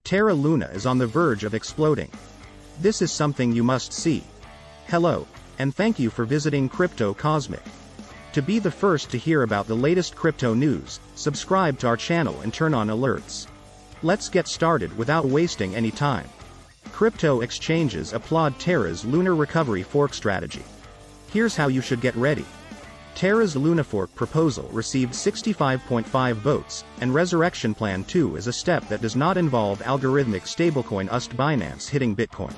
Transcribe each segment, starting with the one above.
Terra Luna is on the verge of exploding. This is something you must see. Hello, and thank you for visiting Crypto Cosmic. To be the first to hear about the latest crypto news, subscribe to our channel and turn on alerts. Let's get started without wasting any time. Crypto exchanges applaud Terra's Lunar Recovery Fork strategy. Here's how you should get ready. Terra's Luna Fork proposal received 65.5 votes, and Resurrection Plan 2 is a step that does not involve algorithmic stablecoin UST Binance hitting Bitcoin.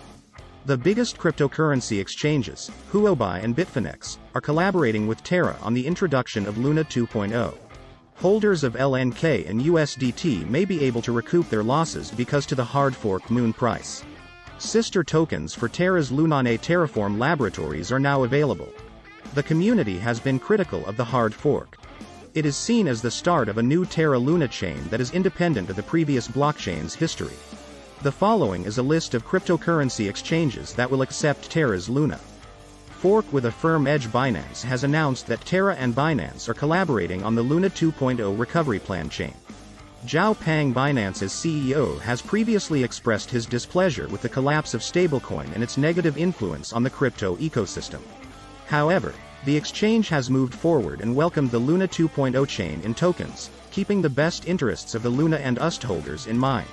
The biggest cryptocurrency exchanges, Huobi and Bitfinex, are collaborating with Terra on the introduction of Luna 2.0. Holders of LNK and USDT may be able to recoup their losses because to the hard fork Moon price. Sister tokens for Terra's Lunane Terraform laboratories are now available. The community has been critical of the hard fork. It is seen as the start of a new Terra Luna chain that is independent of the previous blockchain's history. The following is a list of cryptocurrency exchanges that will accept Terra's Luna Fork with a firm edge. Binance has announced that Terra and Binance are collaborating on the Luna 2.0 recovery plan chain. Zhao Pang, Binance's CEO, has previously expressed his displeasure with the collapse of stablecoin and its negative influence on the crypto ecosystem. However, the exchange has moved forward and welcomed the Luna 2.0 chain in tokens, keeping the best interests of the Luna and UST holders in mind.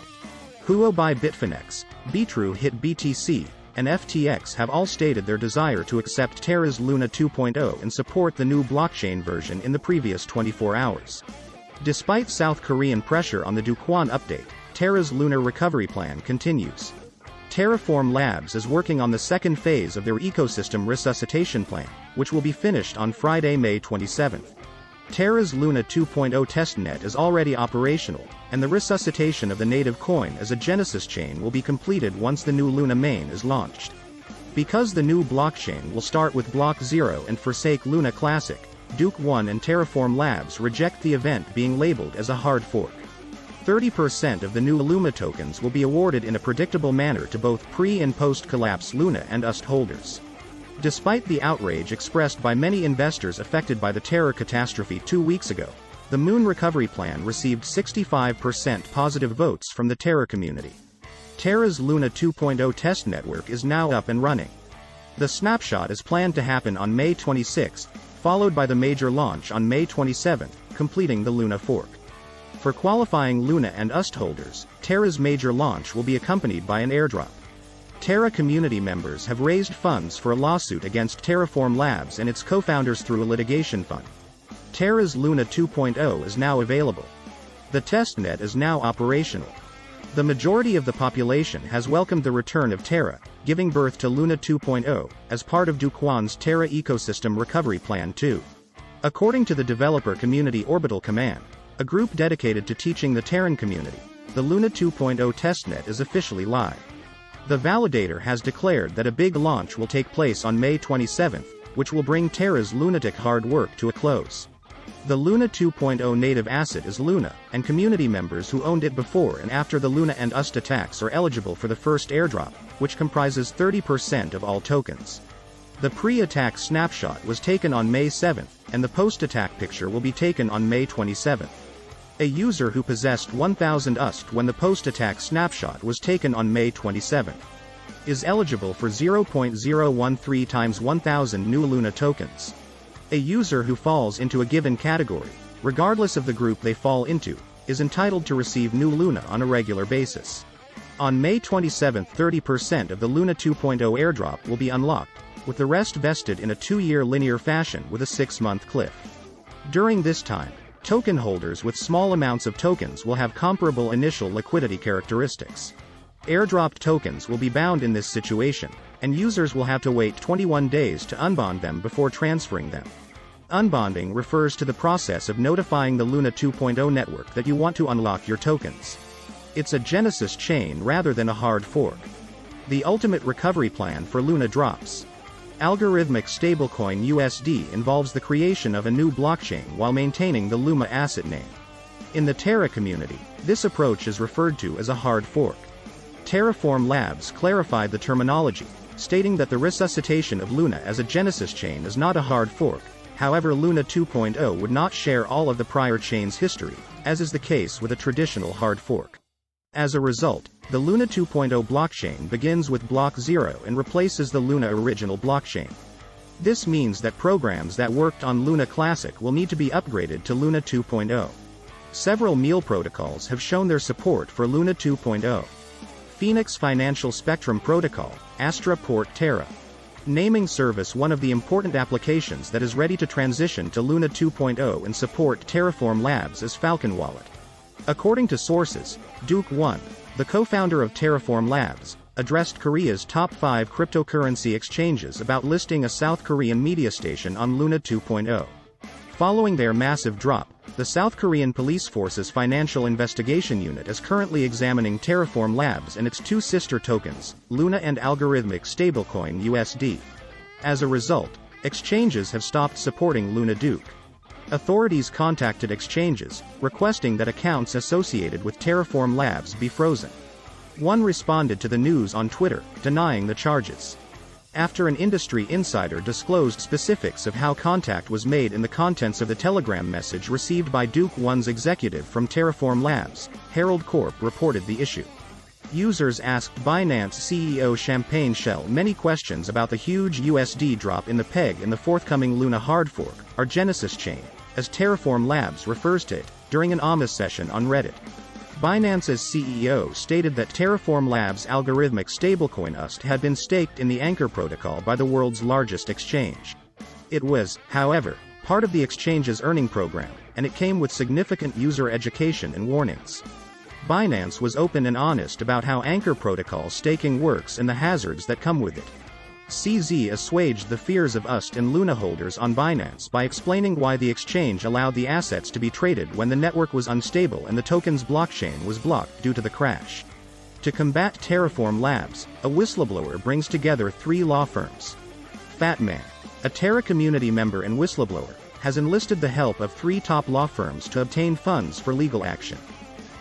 Huobi, Bitfinex, Bitrue Hit BTC, and FTX have all stated their desire to accept Terra's Luna 2.0 and support the new blockchain version in the previous 24 hours. Despite South Korean pressure on the Duquan update, Terra's Lunar Recovery Plan continues. Terraform Labs is working on the second phase of their ecosystem resuscitation plan, which will be finished on Friday, May 27. Terra's Luna 2.0 testnet is already operational, and the resuscitation of the native coin as a Genesis chain will be completed once the new Luna main is launched. Because the new blockchain will start with Block 0 and forsake Luna Classic, Duke 1 and Terraform Labs reject the event being labeled as a hard fork. 30% of the new Luma tokens will be awarded in a predictable manner to both pre- and post-collapse Luna and UST holders. Despite the outrage expressed by many investors affected by the Terra catastrophe 2 weeks ago, the Moon Recovery Plan received 65% positive votes from the Terra community. Terra's Luna 2.0 test network is now up and running. The snapshot is planned to happen on May 26, followed by the major launch on May 27, completing the Luna Fork. For qualifying Luna and UST holders, Terra's major launch will be accompanied by an airdrop. Terra community members have raised funds for a lawsuit against Terraform Labs and its co-founders through a litigation fund. Terra's Luna 2.0 is now available. The testnet is now operational. The majority of the population has welcomed the return of Terra, giving birth to Luna 2.0, as part of Duquan's Terra Ecosystem Recovery Plan 2. According to the developer community Orbital Command, a group dedicated to teaching the Terran community, the Luna 2.0 testnet is officially live. The validator has declared that a big launch will take place on May 27, which will bring Terra's lunatic hard work to a close. The Luna 2.0 native asset is Luna, and community members who owned it before and after the Luna and UST attacks are eligible for the first airdrop, which comprises 30% of all tokens. The pre-attack snapshot was taken on May 7, and the post-attack picture will be taken on May 27. A user who possessed 1000 UST when the post-attack snapshot was taken on May 27 is eligible for 0.013 times 1000 new Luna tokens. A user who falls into a given category, regardless of the group they fall into, is entitled to receive new Luna on a regular basis. On May 27, 30% of the Luna 2.0 airdrop will be unlocked, with the rest vested in a 2-year linear fashion with a 6-month cliff. During this time, token holders with small amounts of tokens will have comparable initial liquidity characteristics. Airdropped tokens will be bound in this situation, and users will have to wait 21 days to unbond them before transferring them. Unbonding refers to the process of notifying the Luna 2.0 network that you want to unlock your tokens. It's a Genesis chain rather than a hard fork. The ultimate recovery plan for Luna drops. Algorithmic stablecoin USD involves the creation of a new blockchain while maintaining the Luma asset name. In the Terra community, this approach is referred to as a hard fork. Terraform Labs clarified the terminology, stating that the resuscitation of Luna as a Genesis chain is not a hard fork. However, Luna 2.0 would not share all of the prior chain's history, as is the case with a traditional hard fork. As a result, the Luna 2.0 blockchain begins with block 0 and replaces the Luna original blockchain. This means that programs that worked on Luna Classic will need to be upgraded to Luna 2.0. Several meal protocols have shown their support for Luna 2.0. Phoenix Financial Spectrum Protocol, Astra Port Terra. Naming service. One of the important applications that is ready to transition to Luna 2.0 and support Terraform Labs is Falcon Wallet. According to sources, Duke One, the co-founder of Terraform Labs, addressed Korea's top 5 cryptocurrency exchanges about listing a South Korean media station on Luna 2.0. Following their massive drop, the South Korean Police Force's Financial Investigation Unit is currently examining Terraform Labs and its 2 sister tokens, Luna and algorithmic stablecoin USD. As a result, exchanges have stopped supporting Luna Duke. Authorities contacted exchanges, requesting that accounts associated with Terraform Labs be frozen. One responded to the news on Twitter, denying the charges. After an industry insider disclosed specifics of how contact was made in the contents of the Telegram message received by Duke One's executive from Terraform Labs, Herald Corp reported the issue. Users asked Binance CEO Champagne Shell many questions about the huge USD drop in the peg in the forthcoming Luna hard fork, or Genesis chain, as Terraform Labs refers to it, during an AMA session on Reddit. Binance's CEO stated that Terraform Labs' algorithmic stablecoin USD had been staked in the Anchor protocol by the world's largest exchange. It was, however, part of the exchange's earning program, and it came with significant user education and warnings. Binance was open and honest about how Anchor protocol staking works and the hazards that come with it. CZ assuaged the fears of USD and Luna holders on Binance by explaining why the exchange allowed the assets to be traded when the network was unstable and the token's blockchain was blocked due to the crash. To combat Terraform Labs, a whistleblower brings together 3 law firms. Fatman, a Terra community member and whistleblower, has enlisted the help of 3 top law firms to obtain funds for legal action.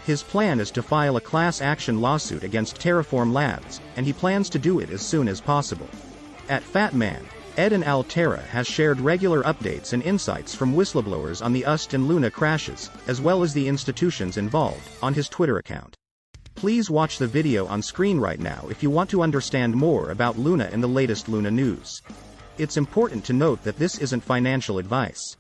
His plan is to file a class action lawsuit against Terraform Labs, and he plans to do it as soon as possible. At Fatman, Ed and Altera has shared regular updates and insights from whistleblowers on the USD and Luna crashes, as well as the institutions involved, on his Twitter account. Please watch the video on screen right now if you want to understand more about Luna and the latest Luna news. It's important to note that this isn't financial advice.